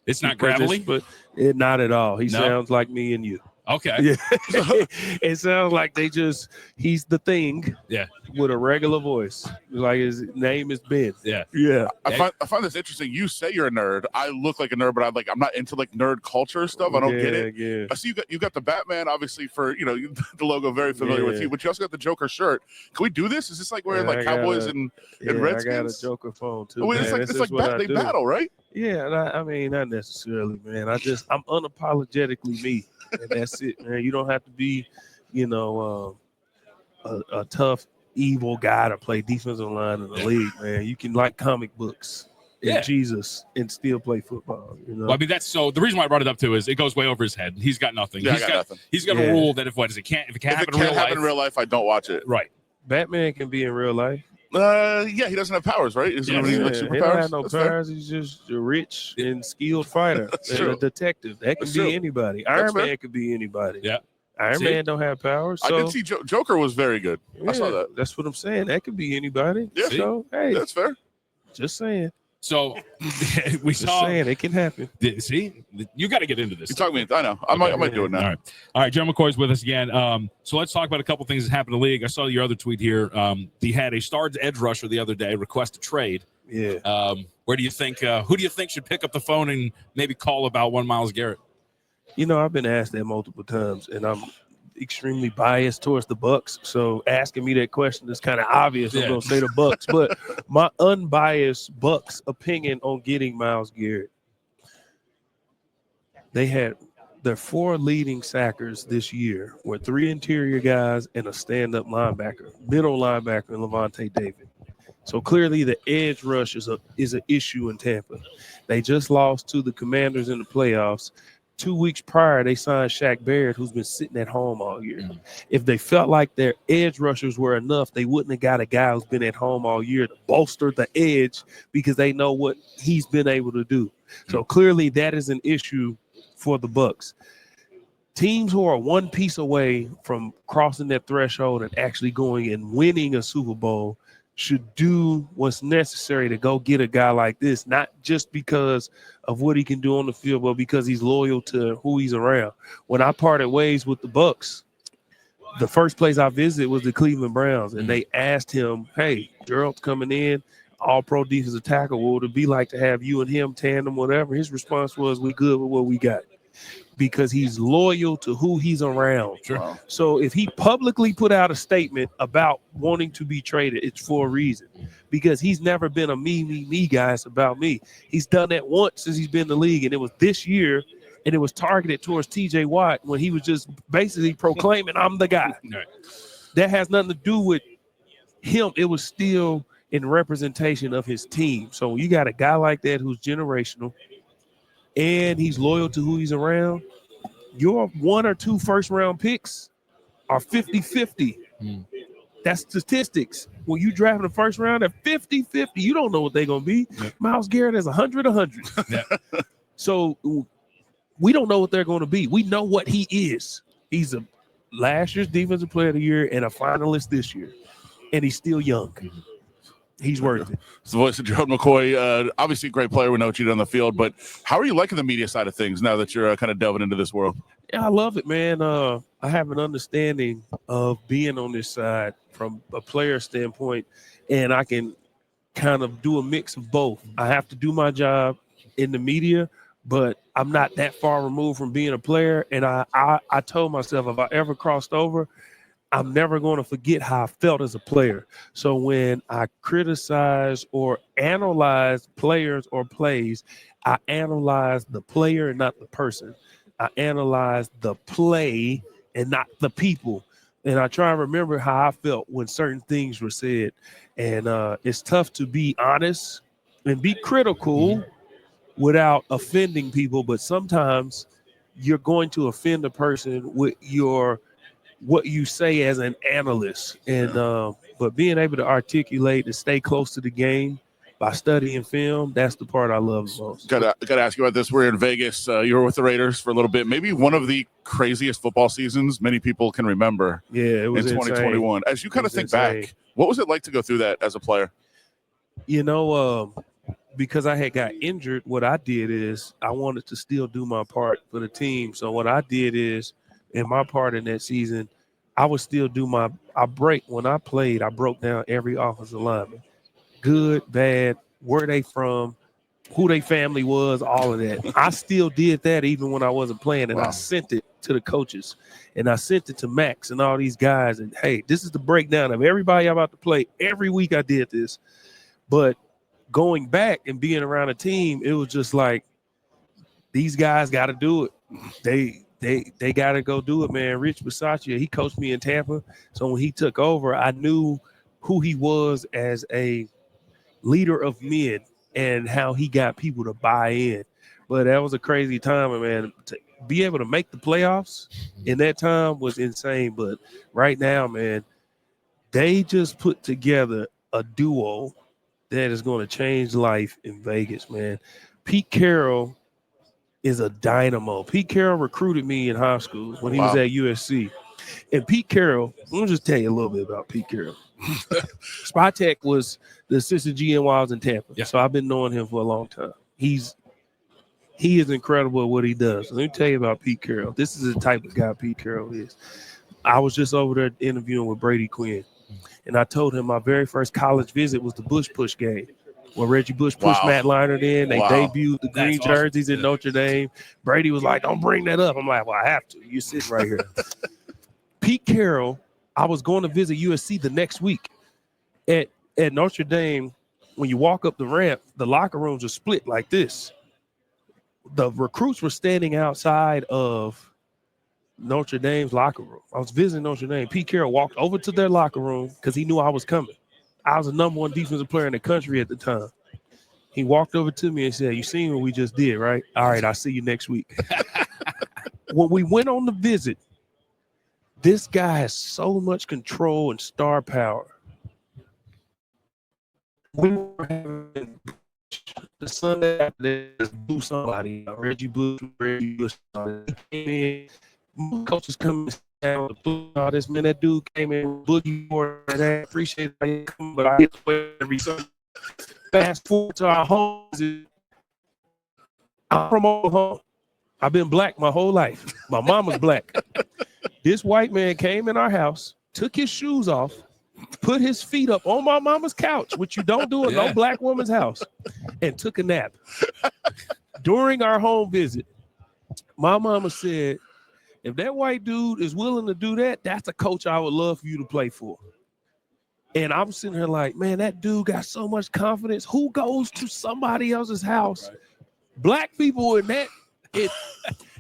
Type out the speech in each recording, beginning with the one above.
It's not gravelly? But not at all. He sounds like me and you. Okay. Yeah. It sounds like he's the thing with a regular voice. Like his name is Ben. Yeah. Yeah. I find this interesting. You say you're a nerd. I look like a nerd, but I'm not into like nerd culture stuff. I don't get it. Yeah. I see you got the Batman, obviously, for the logo, very familiar with you, but you also got the Joker shirt. Can we do this? Is this like wearing like Cowboys and Redskins? I got a Joker phone too. Well, it's like they battle, right? Yeah, I mean, not necessarily, man. I'm unapologetically me. And that's it, man. You don't have to be, a tough, evil guy to play defensive line in the league, man. You can like comic books and Jesus and still play football. Well, I mean, the reason why I brought it up too is it goes way over his head. He's got nothing. Yeah, he's got a rule that if it can't happen in real life, I don't watch it. Right. Batman can be in real life. He doesn't have powers, right? He don't have no powers. He's just a rich and skilled fighter and a detective. That can be anybody. Iron Man could be anybody. Yeah. Iron Man don't have powers. So, I did see Joker was very good. I saw that. That's what I'm saying. That could be anybody. Yeah. So, hey, that's fair. Just saying. So we just saying it can happen. See, you got to get into this. You talk me. I know. I might do it now. All right. Gerald McCoy's with us again. So let's talk about a couple things that happened in the league. I saw your other tweet here. He had a starred edge rusher the other day request a trade. Yeah. Where do you think? Who do you think should pick up the phone and maybe call about one Myles Garrett? I've been asked that multiple times, and I'm extremely biased towards the Bucks. So asking me that question is kind of obvious. I'm going to say the Bucks, but my unbiased Bucks opinion on getting Myles Garrett. They had their 4 leading sackers this year were 3 interior guys and a stand-up linebacker, middle linebacker, and Levante David. So clearly the edge rush is an issue in Tampa. They just lost to the Commanders in the playoffs. 2 weeks prior, they signed Shaq Barrett, who's been sitting at home all year. Mm-hmm. If they felt like their edge rushers were enough, they wouldn't have got a guy who's been at home all year to bolster the edge because they know what he's been able to do. Mm-hmm. So clearly that is an issue for the Bucks. Teams who are one piece away from crossing that threshold and actually going and winning a Super Bowl should do what's necessary to go get a guy like this, not just because of what he can do on the field, but because he's loyal to who he's around. When I parted ways with the Bucks, the first place I visited was the Cleveland Browns, and they asked him, hey, Gerald's coming in, all-pro defensive tackle. What would it be like to have you and him tandem, whatever? His response was, we good with what we got. Because he's loyal to who he's around. Sure. So if he publicly put out a statement about wanting to be traded, it's for a reason. Because he's never been a me guy. It's about me. He's done that once since he's been in the league, and it was this year, and it was targeted towards TJ Watt when he was just basically proclaiming, I'm the guy. Right. That has nothing to do with him. It was still in representation of his team. So you got a guy like that who's generational, and he's loyal to who he's around, your 1 or 2 first-round picks are 50-50. That's statistics. When you draft in the first round at 50-50, you don't know what they're going to be. Yeah. Myles Garrett is 100-100. Yeah. So we don't know what they're going to be. We know what he is. He's a last year's Defensive Player of the Year and a finalist this year, and he's still young. Mm-hmm. He's worth it. It's the voice of Gerald McCoy. Obviously a great player. We know what you do on the field, but how are you liking the media side of things now that you're kind of delving into this world? Yeah, I love it, man. I have an understanding of being on this side from a player standpoint, and I can kind of do a mix of both. I have to do my job in the media, but I'm not that far removed from being a player. And I told myself if I ever crossed over, I'm never going to forget how I felt as a player. So when I criticize or analyze players or plays, I analyze the player and not the person. I analyze the play and not the people. And I try and remember how I felt when certain things were said. And it's tough to be honest and be critical without offending people. But sometimes you're going to offend a person with what you say as an analyst. And but being able to articulate and stay close to the game by studying film, that's the part I love the most. Gotta ask you about this. We're in Vegas. You were with the Raiders for a little bit. Maybe one of the craziest football seasons many people can remember. Yeah, it was in 2021. As you kind of think back, what was it like to go through that as a player? You know, because I had got injured, what I did is I wanted to still do my part for the team. So what I did is, in my part in that season, I would still do when I played, I broke down every offensive lineman. Good, bad, where they from, who their family was, all of that. I still did that even when I wasn't playing, and I sent it to the coaches, and I sent it to Max and all these guys. And hey, this is the breakdown of everybody I'm about to play. Every week I did this, but going back and being around a team, it was just like these guys got to do it. They got to go do it, man. Rich Bisaccia, he coached me in Tampa, so when he took over, I knew who he was as a leader of men and how he got people to buy in. But that was a crazy time, man. To be able to make the playoffs in that time was insane. But right now, man, they just put together a duo that is going to change life in Vegas, man. Pete Carroll is a dynamo. Pete Carroll recruited me in high school when he was at USC. And Pete Carroll, let me just tell you a little bit about Pete Carroll. Spytek was the assistant GM while I was in Tampa. Yeah. So I've been knowing him for a long time. He is incredible at what he does. Let me tell you about Pete Carroll. This is the type of guy Pete Carroll is. I was just over there interviewing with Brady Quinn. And I told him my very first college visit was the Bush Push game, where Reggie Bush pushed Matt Leinart in. They debuted the green jerseys in Notre Dame. Brady was like, don't bring that up. I'm like, well, I have to. You're sitting right here. Pete Carroll, I was going to visit USC the next week. At Notre Dame, when you walk up the ramp, the locker rooms are split like this. The recruits were standing outside of Notre Dame's locker room. I was visiting Notre Dame. Pete Carroll walked over to their locker room because he knew I was coming. I was the number one defensive player in the country at the time. He walked over to me and said, you seen what we just did, right? All right, I'll see you next week. When we went on the visit, this guy has so much control and star power. We were having the Sunday after this, blew somebody, Reggie Bush, came in. Coaches coming down to all this, man. That dude came in boogie board. I appreciate it, but I get to play every Sunday. Fast forward to our homes. I'm from Oklahoma. I've been black my whole life. My mama's black. This white man came in our house, took his shoes off, put his feet up on my mama's couch, which you don't do in no black woman's house, and took a nap. During our home visit, my mama said, if that white dude is willing to do that, that's a coach I would love for you to play for. And I'm sitting here like, man, that dude got so much confidence. Who goes to somebody else's house, black people in that,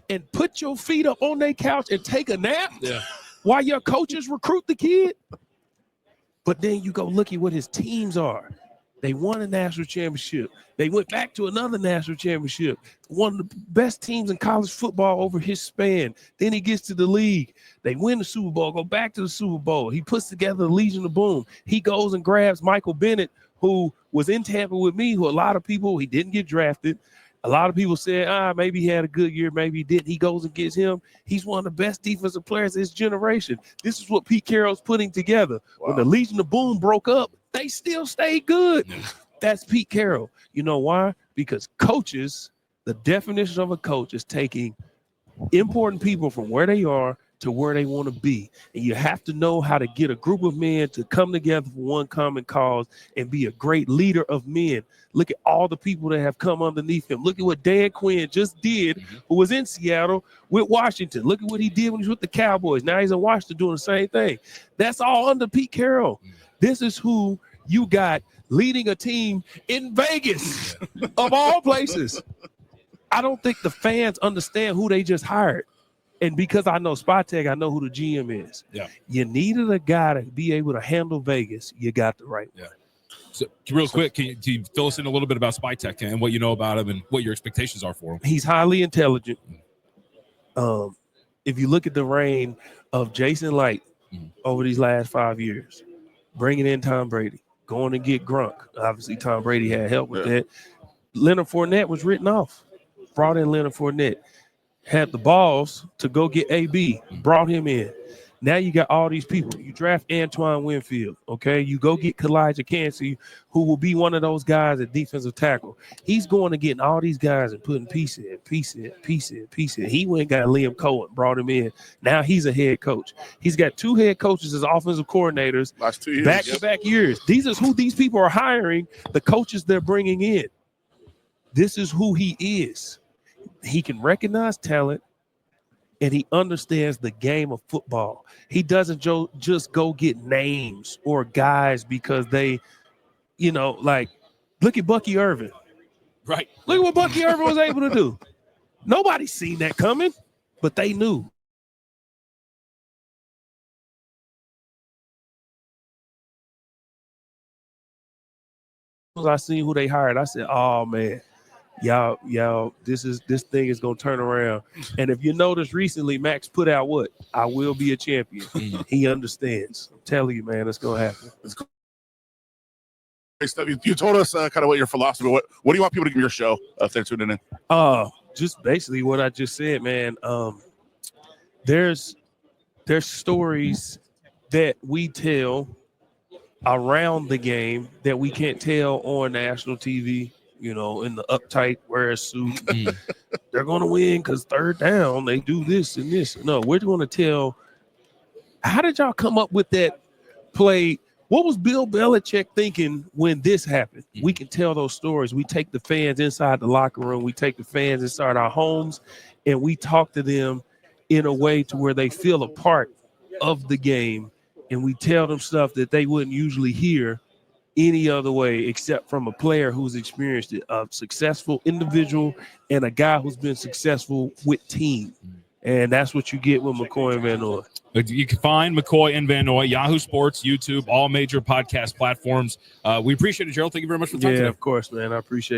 and put your feet up on their couch and take a nap while your coaches recruit the kid? But then you go look at what his teams are. They won a national championship. They went back to another national championship. One of the best teams in college football over his span. Then he gets to the league. They win the Super Bowl, go back to the Super Bowl. He puts together the Legion of Boom. He goes and grabs Michael Bennett, who was in Tampa with me, who a lot of people, he didn't get drafted. A lot of people said, maybe he had a good year, maybe he didn't. He goes and gets him. He's one of the best defensive players of his generation. This is what Pete Carroll's putting together. When the Legion of Boom broke up, they still stayed good. That's Pete Carroll. You know why? Because coaches, the definition of a coach is taking important people from where they are to where they want to be. And you have to know how to get a group of men to come together for one common cause and be a great leader of men. Look at all the people that have come underneath him. Look at what Dan Quinn just did, who was in Seattle with Washington. Look at what he did when he was with the Cowboys. Now he's in Washington doing the same thing. That's all under Pete Carroll. This is who you got leading a team in Vegas, of all places. I don't think the fans understand who they just hired. And because I know Spytek, I know who the GM is. Yeah. You needed a guy to be able to handle Vegas. You got the right one. So real quick, can you fill us in a little bit about Spytek and what you know about him and what your expectations are for him? He's highly intelligent. If you look at the reign of Jason Light over these last 5 years, bringing in Tom Brady, going to get Gronk. Obviously, Tom Brady had help with that. Leonard Fournette was written off. Brought in Leonard Fournette. Had the balls to go get AB. Brought him in. Now you got all these people. You draft Antoine Winfield, okay? You go get Kalijah Cansey, who will be one of those guys at defensive tackle. He's going to getting all these guys and putting piece in. He went and got Liam Cohen, brought him in. Now he's a head coach. He's got 2 head coaches as offensive coordinators. Last 2 years. Back-to-back years. These are who these people are hiring, the coaches they're bringing in. This is who he is. He can recognize talent, and he understands the game of football. He doesn't just go get names or guys because they, like, look at Bucky Irvin. Right. Look at what Bucky Irvin was able to do. Nobody's seen that coming, but they knew. As I seen who they hired, I said, oh, man. Y'all, this thing is gonna turn around. And if you notice recently, Max put out what? I will be a champion. He understands. I'm telling you, man, it's gonna happen. You told us kind of what your philosophy. What do you want people to give your show if they're tuning in? Just basically what I just said, man. There's stories that we tell around the game that we can't tell on national TV. In the uptight wear a suit. They're going to win because 3rd down, they do this and this. No, we're going to tell, how did y'all come up with that play? What was Bill Belichick thinking when this happened? We can tell those stories. We take the fans inside the locker room. We take the fans inside our homes, and we talk to them in a way to where they feel a part of the game, and we tell them stuff that they wouldn't usually hear any other way except from a player who's experienced it, a successful individual and a guy who's been successful with team. And that's what you get with McCoy and Van Noy. You can find McCoy and Van Noy, Yahoo Sports, YouTube, all major podcast platforms. We appreciate it, Gerald. Thank you very much for the time today. Of course, man. I appreciate it.